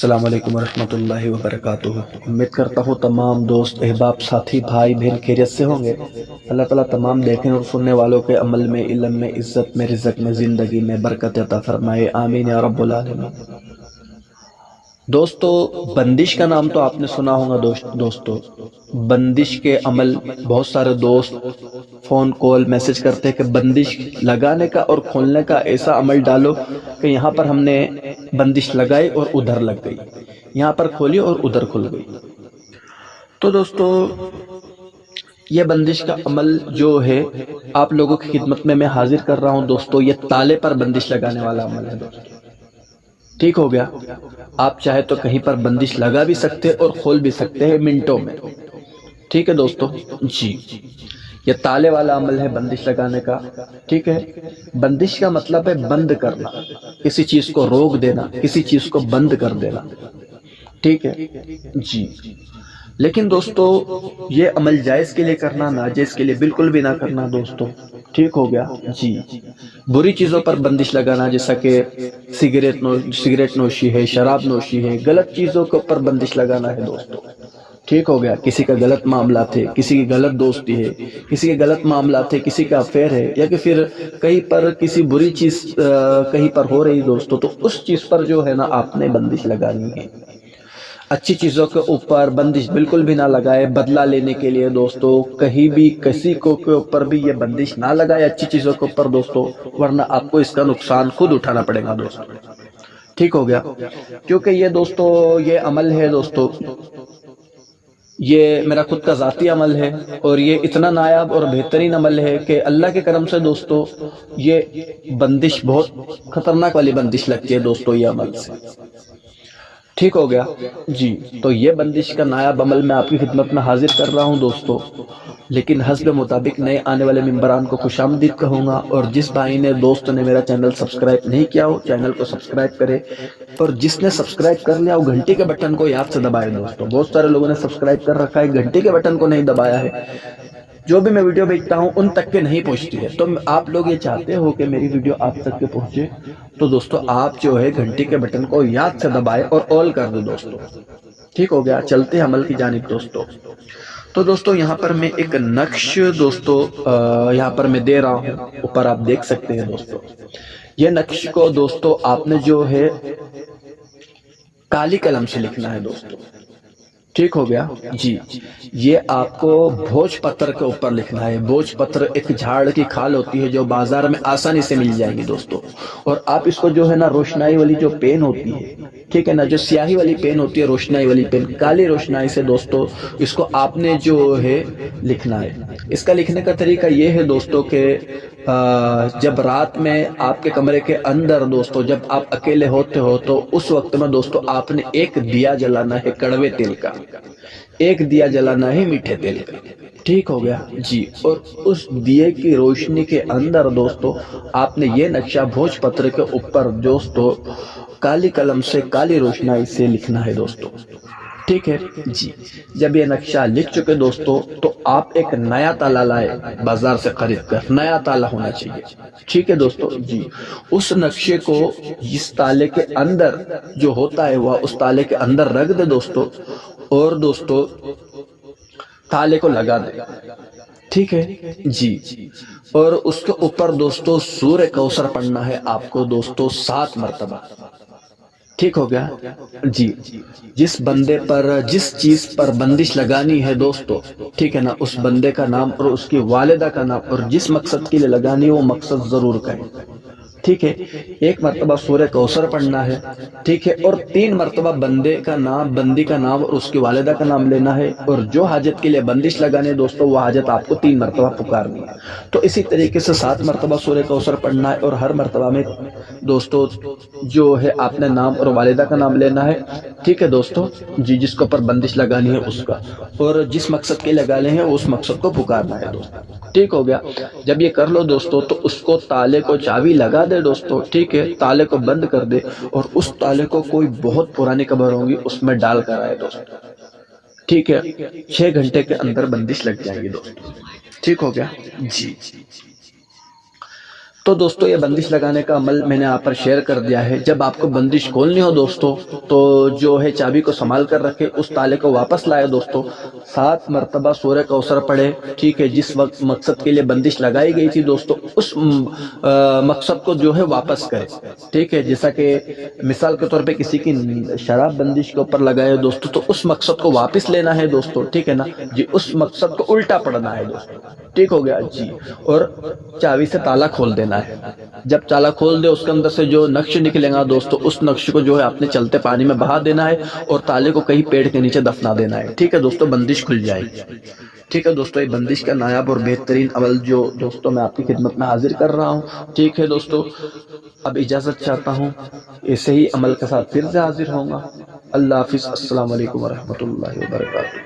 السلام علیکم ورحمۃ اللہ وبرکاتہ۔ امید کرتا ہوں تمام دوست احباب ساتھی بھائی بہن خیریت سے ہوں گے۔ اللہ تعالیٰ تمام دیکھنے اور سننے والوں کے عمل میں، علم میں، عزت میں، رزق میں، زندگی میں برکت عطا فرمائے، آمین یا رب العالمین۔ دوستو، بندش کا نام تو آپ نے سنا ہوگا۔ دوستو، بندش کے عمل بہت سارے دوست فون کال میسج کرتے ہیں کہ بندش لگانے کا اور کھولنے کا ایسا عمل ڈالو کہ یہاں پر ہم نے بندش لگائی اور ادھر لگ گئی، یہاں پر کھولی اور ادھر کھل گئی۔ تو دوستو، یہ بندش کا عمل جو ہے آپ لوگوں کی خدمت میں حاضر کر رہا ہوں۔ دوستو، یہ تالے پر بندش لگانے والا عمل ہے دوستو۔ ٹھیک ہو گیا؟ آپ چاہے تو کہیں پر بندش لگا بھی سکتے اور کھول بھی سکتے ہیں منٹوں میں۔ ٹھیک ہے دوستو جی، یہ تالے والا عمل ہے بندش لگانے کا۔ ٹھیک ہے، بندش کا مطلب ہے بند کرنا، کسی چیز کو روک دینا، کسی چیز کو بند کر دینا۔ ٹھیک ہے جی، لیکن دوستو یہ عمل جائز کے لیے کرنا، ناجائز کے لیے بالکل بھی نہ کرنا دوستو۔ ٹھیک ہو گیا جی، بری چیزوں پر بندش لگانا جیسا کہ سگریٹ نوشی ہے، شراب نوشی ہے، غلط چیزوں کے اوپر بندش لگانا ہے دوستو۔ ٹھیک ہو گیا، کسی کا غلط معاملات ہے، کسی کی غلط دوستی ہے، کسی کے غلط معاملات ہے، کسی کا افیئر ہے، یا کہ پھر کہیں پر کسی بری چیز کہیں پر ہو رہی دوستو، تو اس چیز پر جو ہے نا آپ نے بندش لگانی ہے۔ اچھی چیزوں کے اوپر بندش بالکل بھی نہ لگائے۔ بدلہ لینے کے لیے دوستو کہیں بھی کسی کو کے اوپر بھی یہ بندش نہ لگائے اچھی چیزوں کے اوپر دوستو، ورنہ آپ کو اس کا نقصان خود اٹھانا پڑے گا دوستو۔ ٹھیک ہو گیا، کیونکہ یہ دوستو یہ عمل ہے دوستو، یہ میرا خود کا ذاتی عمل ہے، اور یہ اتنا نایاب اور بہترین عمل ہے کہ اللہ کے کرم سے دوستو یہ بندش بہت خطرناک والی بندش لگتی ہے دوستو یہ عمل سے۔ ٹھیک ہو گیا جی، تو یہ بندش کا نایاب عمل میں آپ کی خدمت میں حاضر کر رہا ہوں دوستو، لیکن حسب مطابق نئے آنے والے ممبران کو خوش آمدید کہوں گا، اور جس بھائی نے دوست نے میرا چینل سبسکرائب نہیں کیا ہو چینل کو سبسکرائب کرے، اور جس نے سبسکرائب کر لیا وہ گھنٹی کے بٹن کو یاد سے دبائے دوستو۔ بہت سارے لوگوں نے سبسکرائب کر رکھا ہے، گھنٹی کے بٹن کو نہیں دبایا ہے، جو بھی میں ویڈیو بھیجتا ہوں ان تک کے نہیں پہنچتی ہے۔ تو آپ لوگ یہ چاہتے ہو کہ میری ویڈیو آپ تک کے پہنچے، تو دوستو آپ جو ہے گھنٹی کے بٹن کو یاد سے دبائے اور آل کر دو دوستو۔ ٹھیک ہو گیا، چلتے ہیں عمل کی جانب دوستو۔ تو دوستو یہاں پر میں ایک نقش دوستو یہاں پر میں دے رہا ہوں، اوپر آپ دیکھ سکتے ہیں دوستو۔ یہ نقش کو دوستو آپ نے جو ہے کالی قلم سے لکھنا ہے دوستو۔ ٹھیک ہو گیا جی، یہ آپ کو بھوج پتر کے اوپر لکھنا ہے۔ بھوج پتر ایک جھاڑ کی کھال ہوتی ہے جو بازار میں آسانی سے مل جائے گی دوستو، اور آپ اس کو جو ہے نا روشنائی والی جو پین ہوتی ہے، ٹھیک ہے نا، جو سیاہی والی پین ہوتی ہے، روشنائی والی پین، کالی روشنائی سے دوستو اس کو آپ نے جو ہے لکھنا ہے۔ اس کا لکھنے کا طریقہ یہ ہے دوستو کہ جب رات میں آپ کے کمرے کے اندر دوستو جب آپ اکیلے ہوتے ہو تو اس وقت میں دوستو آپ نے ایک دیا جلانا ہے کڑوے تیل کا، ایک دیا جلانا ہے میٹھے تیل کا۔ ٹھیک ہو گیا جی، اور اس دیے کی روشنی کے اندر دوستو آپ نے یہ نقشہ بھوج پتر کے اوپر دوستو کالی قلم سے کالی روشنائی سے لکھنا ہے دوستو۔ ٹھیک ہے جی، جب یہ نقشہ لکھ چکے دوستو تو آپ ایک نیا تالا لائے بازار سے خرید کر، نیا تالا ہونا چاہیے۔ ٹھیک ہے دوستو جی، اس نقشے کو اس تالے کے اندر جو ہوتا ہے وہ اس تالے کے اندر رکھ دے دوستو، اور دوستو تالے کو لگا دے۔ ٹھیک ہے جی، اور اس کے اوپر دوستو سورہ کوثر پڑھنا ہے آپ کو دوستو 7 مرتبہ۔ ٹھیک ہو گیا جی، جس بندے پر جس چیز پر بندش لگانی ہے دوستو، ٹھیک ہے نا، اس بندے کا نام اور اس کی والدہ کا نام اور جس مقصد کے لیے لگانی ہے وہ مقصد ضرور کہیں۔ ٹھیک ہے، 1 مرتبہ سورہ کوثر پڑھنا ہے، ٹھیک ہے، اور 3 مرتبہ بندے کا نام، بندی کا نام اور اس کی والدہ کا نام لینا ہے، اور جو حاجت کے لیے بندش لگانے ہے دوستو وہ حاجت آپ کو 3 مرتبہ پکارنی ہے۔ تو اسی طریقے سے 7 مرتبہ سورہ کوثر پڑھنا ہے، اور ہر مرتبہ میں دوستو جو ہے آپ نے نام اور والدہ کا نام لینا ہے۔ ٹھیک ہے دوستو جی، جس کو پر بندش لگانی ہے اس کا، اور جس مقصد کے لگانے ہیں اس مقصد کو پکارنا ہے دوستو۔ ٹھیک ہو گیا، جب یہ کر لو دوستو تو اس کو تالے کو چابی لگا دے دوستو، ٹھیک ہے، تالے کو بند کر دے، اور اس تالے کو کوئی بہت پرانی قبر ہوگی اس میں ڈال کر آئے دوستو۔ ٹھیک ہے، 6 گھنٹے کے اندر بندش لگ جائے گی دوستو۔ ٹھیک ہو گیا جی، تو دوستو یہ بندش لگانے کا عمل میں نے آپ پر شیئر کر دیا ہے۔ جب آپ کو بندش کھولنی ہو دوستو تو جو ہے چابی کو سنبھال کر رکھے، اس تالے کو واپس لائے دوستو، 7 مرتبہ سورہ کوثر پڑھے، ٹھیک ہے، جس وقت مقصد کے لیے بندش لگائی گئی تھی دوستو اس مقصد کو جو ہے واپس کرے، ٹھیک ہے۔ جیسا کہ مثال کے طور پہ کسی کی شراب بندش کے اوپر لگائے دوستو تو اس مقصد کو واپس لینا ہے دوستو، ٹھیک ہے نا جی، اس مقصد کو الٹا پڑھنا ہے دوستو، ٹھیک ہو گیا جی، اور چابی سے تالا کھول دینا ہے۔ جب تالا کھول دے اس کے اندر سے جو نقش نکلے گا دوستو اس نقش کو جو ہے اپنے چلتے پانی میں بہا دینا ہے اور تالے کو کہیں پیڑ کے نیچے دفنا دینا ہے، ٹھیک ہے دوستو، بندش کھل جائے گی۔ ٹھیک ہے دوستو، یہ بندش کا نایاب اور بہترین عمل جو دوستو میں آپ کی خدمت میں حاضر کر رہا ہوں، ٹھیک ہے دوستو۔ اب اجازت چاہتا ہوں، ایسے ہی عمل کے ساتھ پھر سے حاضر ہوں گا۔ اللہ حافظ، السلام علیکم ورحمۃ اللہ وبرکاتہ۔